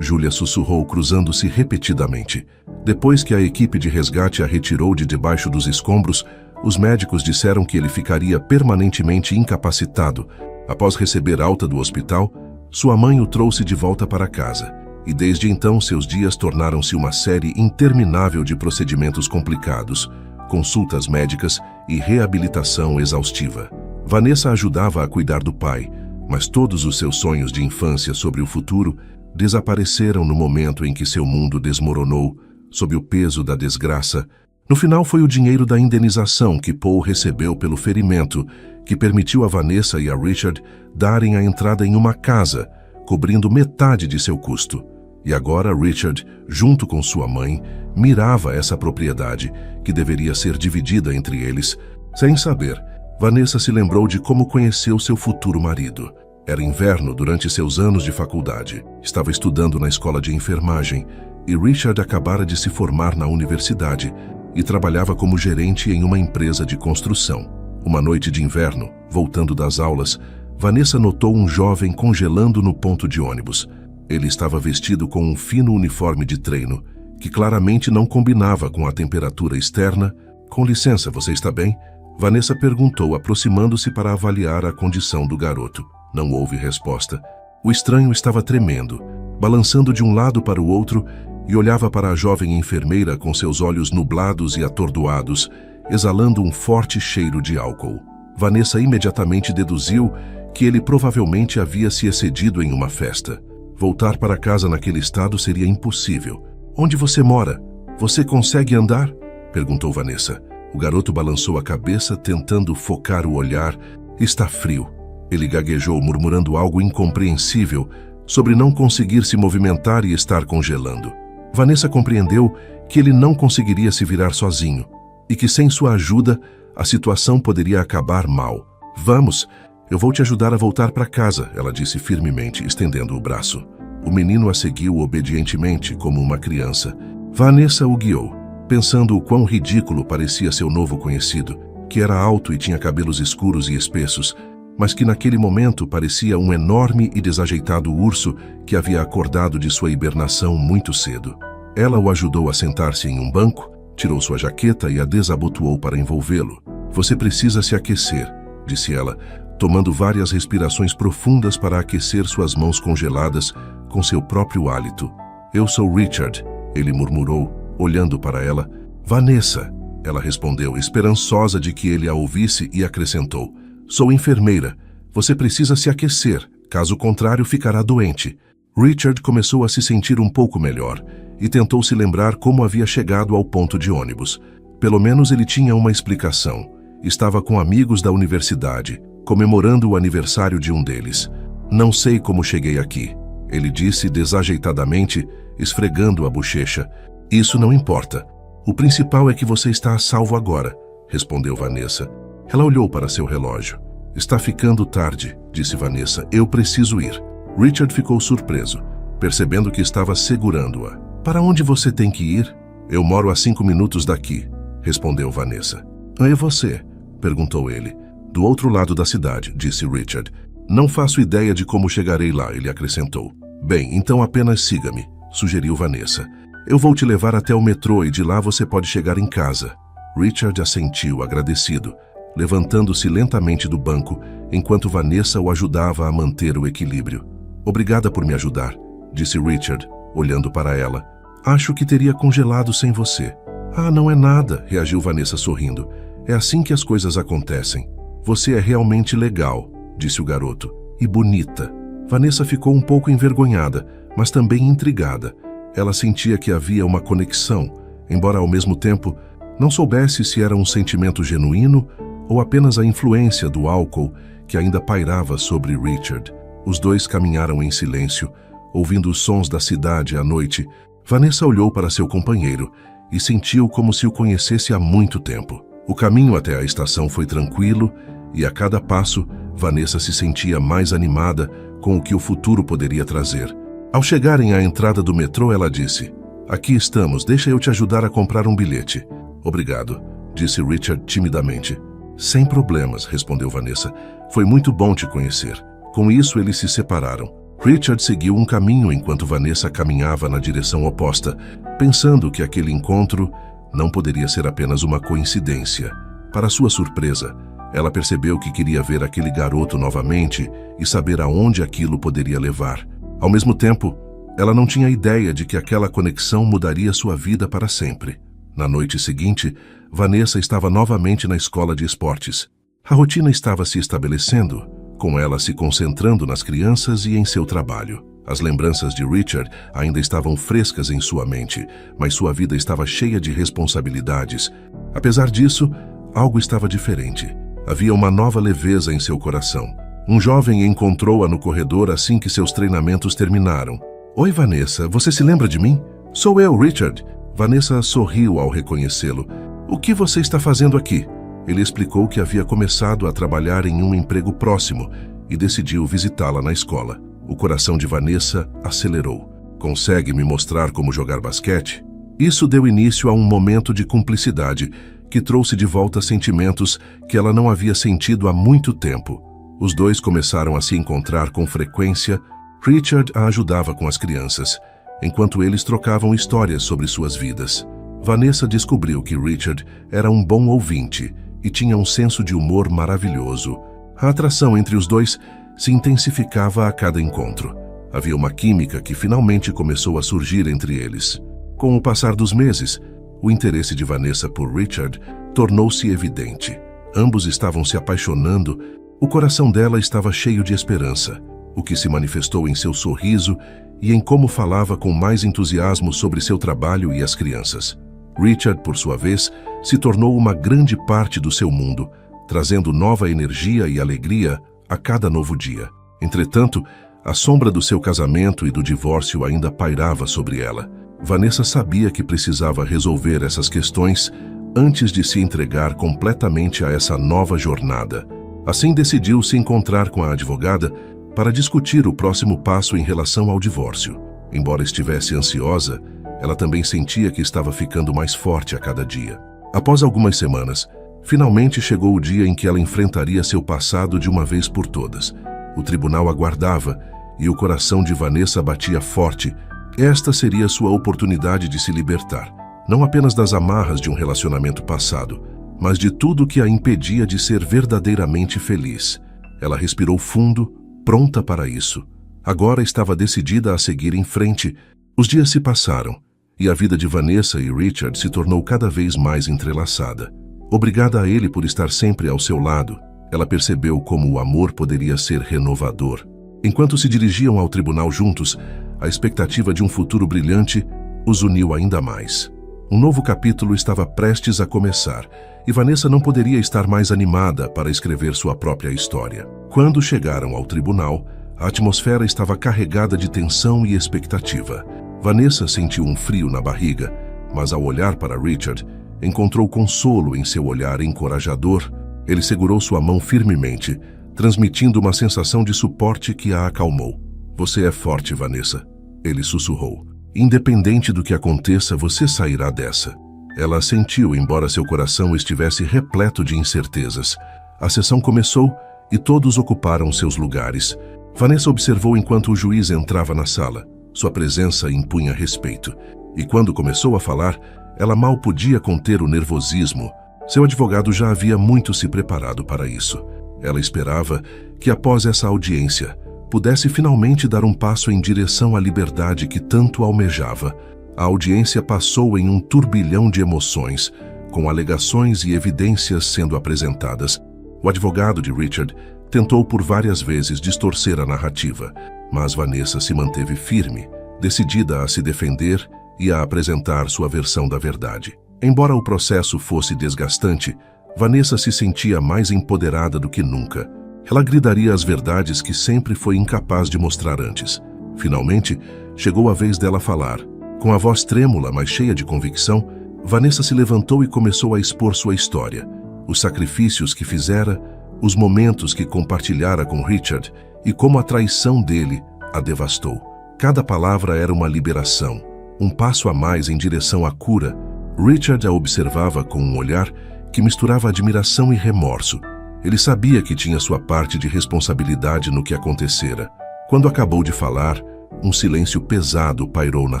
[SPEAKER 1] Júlia sussurrou, cruzando-se repetidamente. Depois que a equipe de resgate a retirou de debaixo dos escombros, os médicos disseram que ele ficaria permanentemente incapacitado. Após receber alta do hospital, sua mãe o trouxe de volta para casa. E desde então seus dias tornaram-se uma série interminável de procedimentos complicados, consultas médicas e reabilitação exaustiva. Vanessa ajudava a cuidar do pai, mas todos os seus sonhos de infância sobre o futuro desapareceram no momento em que seu mundo desmoronou, sob o peso da desgraça. No final foi o dinheiro da indenização que Paul recebeu pelo ferimento que permitiu a Vanessa e a Richard darem a entrada em uma casa, cobrindo metade de seu custo. E agora Richard, junto com sua mãe, mirava essa propriedade, que deveria ser dividida entre eles. Sem saber, Vanessa se lembrou de como conheceu seu futuro marido. Era inverno durante seus anos de faculdade. Estava estudando na escola de enfermagem e Richard acabara de se formar na universidade e trabalhava como gerente em uma empresa de construção. Uma noite de inverno, voltando das aulas, Vanessa notou um jovem congelando no ponto de ônibus. Ele estava vestido com um fino uniforme de treino, que claramente não combinava com a temperatura externa. "Com licença, você está bem?" Vanessa perguntou, aproximando-se para avaliar a condição do garoto. Não houve resposta. O estranho estava tremendo, balançando de um lado para o outro, e olhava para a jovem enfermeira com seus olhos nublados e atordoados, exalando um forte cheiro de álcool. Vanessa imediatamente deduziu que ele provavelmente havia se excedido em uma festa. Voltar para casa naquele estado seria impossível. "Onde você mora? Você consegue andar?" perguntou Vanessa. O garoto balançou a cabeça, tentando focar o olhar. "Está frio." Ele gaguejou, murmurando algo incompreensível sobre não conseguir se movimentar e estar congelando. Vanessa compreendeu que ele não conseguiria se virar sozinho e que sem sua ajuda a situação poderia acabar mal. "Vamos, eu vou te ajudar a voltar para casa", ela disse firmemente, estendendo o braço. O menino a seguiu obedientemente, como uma criança. Vanessa o guiou, pensando o quão ridículo parecia seu novo conhecido, que era alto e tinha cabelos escuros e espessos, mas que naquele momento parecia um enorme e desajeitado urso que havia acordado de sua hibernação muito cedo. Ela o ajudou a sentar-se em um banco, tirou sua jaqueta e a desabotoou para envolvê-lo. "Você precisa se aquecer", disse ela, tomando várias respirações profundas para aquecer suas mãos congeladas com seu próprio hálito. "Eu sou Richard", ele murmurou, olhando para ela. "Vanessa", ela respondeu, esperançosa de que ele a ouvisse, e acrescentou: "Sou enfermeira. Você precisa se aquecer, caso contrário ficará doente." Richard começou a se sentir um pouco melhor e tentou se lembrar como havia chegado ao ponto de ônibus. Pelo menos ele tinha uma explicação. Estava com amigos da universidade, comemorando o aniversário de um deles. "Não sei como cheguei aqui", ele disse desajeitadamente, esfregando a bochecha. "Isso não importa. O principal é que você está a salvo agora", respondeu Vanessa. Ela olhou para seu relógio. "Está ficando tarde", disse Vanessa. "Eu preciso ir." Richard ficou surpreso, percebendo que estava segurando-a. "Para onde você tem que ir?" "Eu moro a 5 minutos daqui", respondeu Vanessa. "E você?" perguntou ele. "Do outro lado da cidade", disse Richard. "Não faço ideia de como chegarei lá", ele acrescentou. "Bem, então apenas siga-me", sugeriu Vanessa. "Eu vou te levar até o metrô e de lá você pode chegar em casa." Richard assentiu, agradecido, levantando-se lentamente do banco, enquanto Vanessa o ajudava a manter o equilíbrio. "Obrigada por me ajudar", disse Richard, olhando para ela. "Acho que teria congelado sem você." "Ah, não é nada", reagiu Vanessa sorrindo. "É assim que as coisas acontecem." "Você é realmente legal", disse o garoto, "e bonita." Vanessa ficou um pouco envergonhada, mas também intrigada. Ela sentia que havia uma conexão, embora ao mesmo tempo não soubesse se era um sentimento genuíno ou apenas a influência do álcool que ainda pairava sobre Richard. Os dois caminharam em silêncio, ouvindo os sons da cidade à noite. Vanessa olhou para seu companheiro e sentiu como se o conhecesse há muito tempo. O caminho até a estação foi tranquilo e a cada passo, Vanessa se sentia mais animada com o que o futuro poderia trazer. Ao chegarem à entrada do metrô, ela disse: "Aqui estamos, deixa eu te ajudar a comprar um bilhete." "Obrigado", disse Richard timidamente. "Sem problemas", respondeu Vanessa. "Foi muito bom te conhecer." Com isso, eles se separaram. Richard seguiu um caminho enquanto Vanessa caminhava na direção oposta, pensando que aquele encontro não poderia ser apenas uma coincidência. Para sua surpresa, ela percebeu que queria ver aquele garoto novamente e saber aonde aquilo poderia levar. Ao mesmo tempo, ela não tinha ideia de que aquela conexão mudaria sua vida para sempre. Na noite seguinte, Vanessa estava novamente na escola de esportes. A rotina estava se estabelecendo, com ela se concentrando nas crianças e em seu trabalho. As lembranças de Richard ainda estavam frescas em sua mente, mas sua vida estava cheia de responsabilidades. Apesar disso, algo estava diferente. Havia uma nova leveza em seu coração. Um jovem encontrou-a no corredor assim que seus treinamentos terminaram. "Oi, Vanessa, você se lembra de mim?" "Sou eu, Richard." Vanessa sorriu ao reconhecê-lo. "O que você está fazendo aqui?" Ele explicou que havia começado a trabalhar em um emprego próximo e decidiu visitá-la na escola. O coração de Vanessa acelerou. "Consegue me mostrar como jogar basquete?" Isso deu início a um momento de cumplicidade que trouxe de volta sentimentos que ela não havia sentido há muito tempo. Os dois começaram a se encontrar com frequência. Richard a ajudava com as crianças, enquanto eles trocavam histórias sobre suas vidas. Vanessa descobriu que Richard era um bom ouvinte e tinha um senso de humor maravilhoso. A atração entre os dois se intensificava a cada encontro. Havia uma química que finalmente começou a surgir entre eles. Com o passar dos meses, o interesse de Vanessa por Richard tornou-se evidente. Ambos estavam se apaixonando. O coração dela estava cheio de esperança, o que se manifestou em seu sorriso e em como falava com mais entusiasmo sobre seu trabalho e as crianças. Richard, por sua vez, se tornou uma grande parte do seu mundo, trazendo nova energia e alegria a cada novo dia. Entretanto, a sombra do seu casamento e do divórcio ainda pairava sobre ela. Vanessa sabia que precisava resolver essas questões antes de se entregar completamente a essa nova jornada. Assim, decidiu se encontrar com a advogada para discutir o próximo passo em relação ao divórcio. Embora estivesse ansiosa, ela também sentia que estava ficando mais forte a cada dia. Após algumas semanas, finalmente chegou o dia em que ela enfrentaria seu passado de uma vez por todas. O tribunal aguardava e o coração de Vanessa batia forte. Esta seria sua oportunidade de se libertar, não apenas das amarras de um relacionamento passado, mas de tudo que a impedia de ser verdadeiramente feliz. Ela respirou fundo, pronta para isso. Agora estava decidida a seguir em frente. Os dias se passaram e a vida de Vanessa e Richard se tornou cada vez mais entrelaçada. Obrigada a ele por estar sempre ao seu lado, ela percebeu como o amor poderia ser renovador. Enquanto se dirigiam ao tribunal juntos, a expectativa de um futuro brilhante os uniu ainda mais. Um novo capítulo estava prestes a começar e Vanessa não poderia estar mais animada para escrever sua própria história. Quando chegaram ao tribunal, a atmosfera estava carregada de tensão e expectativa. Vanessa sentiu um frio na barriga, mas ao olhar para Richard, encontrou consolo em seu olhar encorajador. Ele segurou sua mão firmemente, transmitindo uma sensação de suporte que a acalmou. "Você é forte, Vanessa", ele sussurrou. "Independente do que aconteça, você sairá dessa." Ela assentiu, embora seu coração estivesse repleto de incertezas. A sessão começou e todos ocuparam seus lugares. Vanessa observou enquanto o juiz entrava na sala. Sua presença impunha respeito. E quando começou a falar, ela mal podia conter o nervosismo. Seu advogado já havia muito se preparado para isso. Ela esperava que, após essa audiência, pudesse finalmente dar um passo em direção à liberdade que tanto almejava. A audiência passou em um turbilhão de emoções, com alegações e evidências sendo apresentadas. O advogado de Richard tentou por várias vezes distorcer a narrativa, mas Vanessa se manteve firme, decidida a se defender e a apresentar sua versão da verdade. Embora o processo fosse desgastante, Vanessa se sentia mais empoderada do que nunca. Ela gridaria as verdades que sempre foi incapaz de mostrar antes. Finalmente, chegou a vez dela falar. Com a voz trêmula, mas cheia de convicção, Vanessa se levantou e começou a expor sua história, os sacrifícios que fizera, os momentos que compartilhara com Richard e como a traição dele a devastou. Cada palavra era uma liberação, um passo a mais em direção à cura. Richard a observava com um olhar que misturava admiração e remorso. Ele sabia que tinha sua parte de responsabilidade no que acontecera. Quando acabou de falar, um silêncio pesado pairou na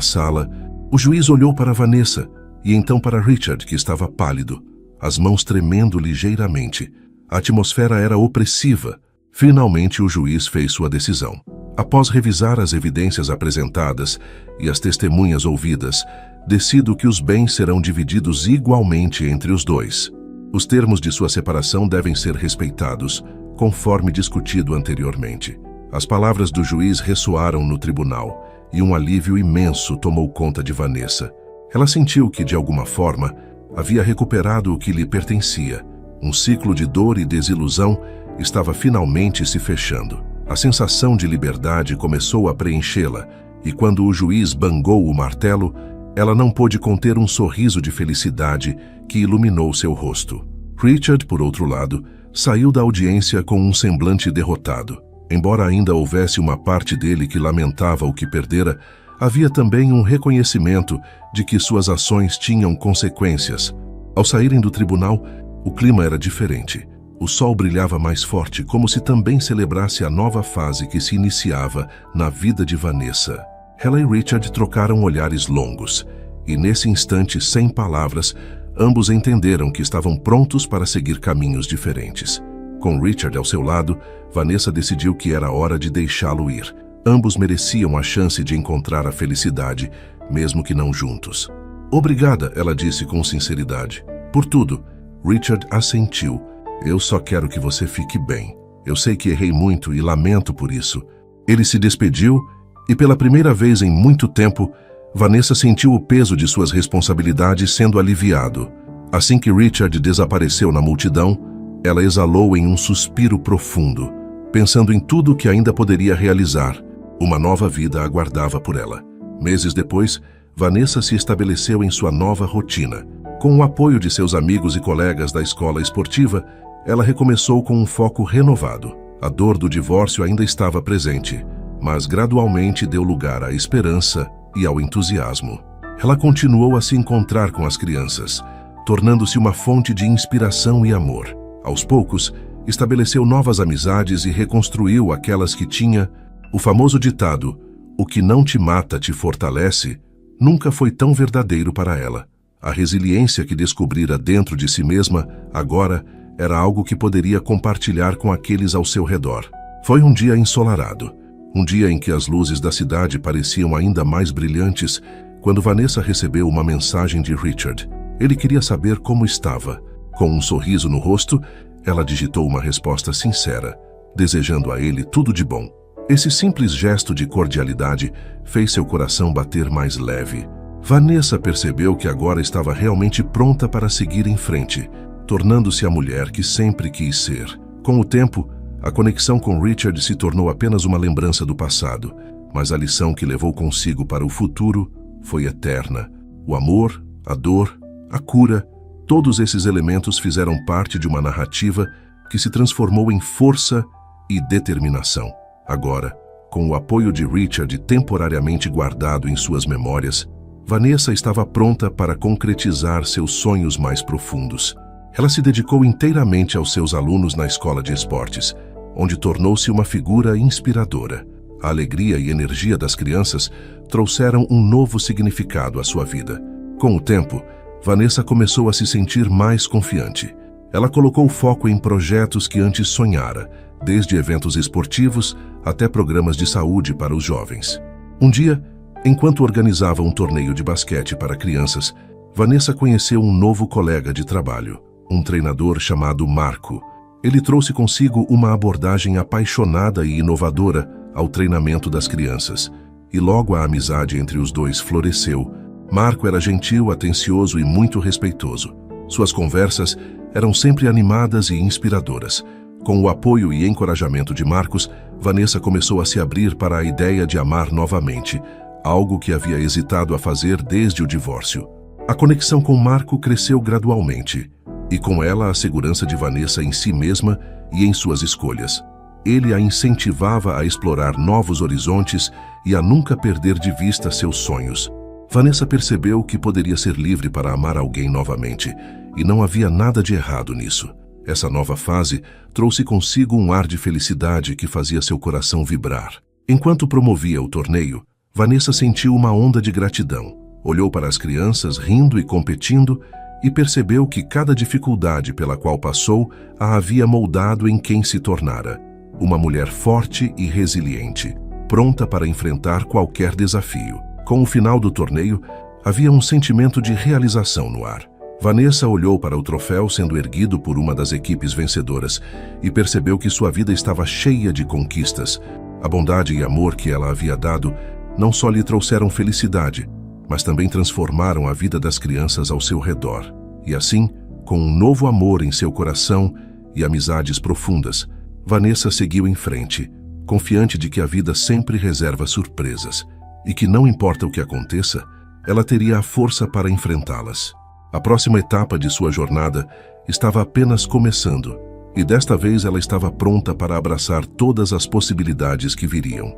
[SPEAKER 1] sala. O juiz olhou para Vanessa e então para Richard, que estava pálido, as mãos tremendo ligeiramente. A atmosfera era opressiva. Finalmente o juiz fez sua decisão. Após revisar as evidências apresentadas e as testemunhas ouvidas, decido que os bens serão divididos igualmente entre os dois. Os termos de sua separação devem ser respeitados, conforme discutido anteriormente. As palavras do juiz ressoaram no tribunal e um alívio imenso tomou conta de Vanessa. Ela sentiu que, de alguma forma, havia recuperado o que lhe pertencia. Um ciclo de dor e desilusão estava finalmente se fechando. A sensação de liberdade começou a preenchê-la, e quando o juiz bangou o martelo, ela não pôde conter um sorriso de felicidade que iluminou seu rosto. Richard, por outro lado, saiu da audiência com um semblante derrotado. Embora ainda houvesse uma parte dele que lamentava o que perdera, havia também um reconhecimento de que suas ações tinham consequências. Ao saírem do tribunal, o clima era diferente. O sol brilhava mais forte, como se também celebrasse a nova fase que se iniciava na vida de Vanessa. Ela e Richard trocaram olhares longos, e nesse instante, sem palavras, ambos entenderam que estavam prontos para seguir caminhos diferentes. Com Richard ao seu lado, Vanessa decidiu que era hora de deixá-lo ir. Ambos mereciam a chance de encontrar a felicidade, mesmo que não juntos. "Obrigada", ela disse com sinceridade. "Por tudo." Richard assentiu. "Eu só quero que você fique bem. Eu sei que errei muito e lamento por isso." Ele se despediu e, pela primeira vez em muito tempo, Vanessa sentiu o peso de suas responsabilidades sendo aliviado. Assim que Richard desapareceu na multidão, ela exalou em um suspiro profundo, pensando em tudo que ainda poderia realizar. Uma nova vida aguardava por ela. Meses depois, Vanessa se estabeleceu em sua nova rotina. Com o apoio de seus amigos e colegas da escola esportiva, ela recomeçou com um foco renovado. A dor do divórcio ainda estava presente, mas gradualmente deu lugar à esperança e ao entusiasmo. Ela continuou a se encontrar com as crianças, tornando-se uma fonte de inspiração e amor. Aos poucos, estabeleceu novas amizades e reconstruiu aquelas que tinha. O famoso ditado, "O que não te mata te fortalece", nunca foi tão verdadeiro para ela. A resiliência que descobrira dentro de si mesma, agora, era algo que poderia compartilhar com aqueles ao seu redor. Foi um dia ensolarado, um dia em que as luzes da cidade pareciam ainda mais brilhantes, quando Vanessa recebeu uma mensagem de Richard. Ele queria saber como estava. Com um sorriso no rosto, ela digitou uma resposta sincera, desejando a ele tudo de bom. Esse simples gesto de cordialidade fez seu coração bater mais leve. Vanessa percebeu que agora estava realmente pronta para seguir em frente, tornando-se a mulher que sempre quis ser. Com o tempo, a conexão com Richard se tornou apenas uma lembrança do passado, mas a lição que levou consigo para o futuro foi eterna. O amor, a dor, a cura, todos esses elementos fizeram parte de uma narrativa que se transformou em força e determinação. Agora, com o apoio de Richard temporariamente guardado em suas memórias, Vanessa estava pronta para concretizar seus sonhos mais profundos. Ela se dedicou inteiramente aos seus alunos na escola de esportes, onde tornou-se uma figura inspiradora. A alegria e energia das crianças trouxeram um novo significado à sua vida. Com o tempo, Vanessa começou a se sentir mais confiante. Ela colocou foco em projetos que antes sonhara, desde eventos esportivos até programas de saúde para os jovens. Um dia, enquanto organizava um torneio de basquete para crianças, Vanessa conheceu um novo colega de trabalho, um treinador chamado Marco. Ele trouxe consigo uma abordagem apaixonada e inovadora ao treinamento das crianças, e logo a amizade entre os dois floresceu. Marco era gentil, atencioso e muito respeitoso. Suas conversas eram sempre animadas e inspiradoras. Com o apoio e encorajamento de Marcos, Vanessa começou a se abrir para a ideia de amar novamente, algo que havia hesitado a fazer desde o divórcio. A conexão com Marco cresceu gradualmente, e com ela a segurança de Vanessa em si mesma e em suas escolhas. Ele a incentivava a explorar novos horizontes e a nunca perder de vista seus sonhos. Vanessa percebeu que poderia ser livre para amar alguém novamente, e não havia nada de errado nisso. Essa nova fase trouxe consigo um ar de felicidade que fazia seu coração vibrar. Enquanto promovia o torneio, Vanessa sentiu uma onda de gratidão. Olhou para as crianças rindo e competindo e percebeu que cada dificuldade pela qual passou a havia moldado em quem se tornara. Uma mulher forte e resiliente, pronta para enfrentar qualquer desafio. Com o final do torneio, havia um sentimento de realização no ar. Vanessa olhou para o troféu sendo erguido por uma das equipes vencedoras e percebeu que sua vida estava cheia de conquistas. A bondade e amor que ela havia dado não só lhe trouxeram felicidade, mas também transformaram a vida das crianças ao seu redor. E assim, com um novo amor em seu coração e amizades profundas, Vanessa seguiu em frente, confiante de que a vida sempre reserva surpresas e que, não importa o que aconteça, ela teria a força para enfrentá-las. A próxima etapa de sua jornada estava apenas começando, e desta vez ela estava pronta para abraçar todas as possibilidades que viriam.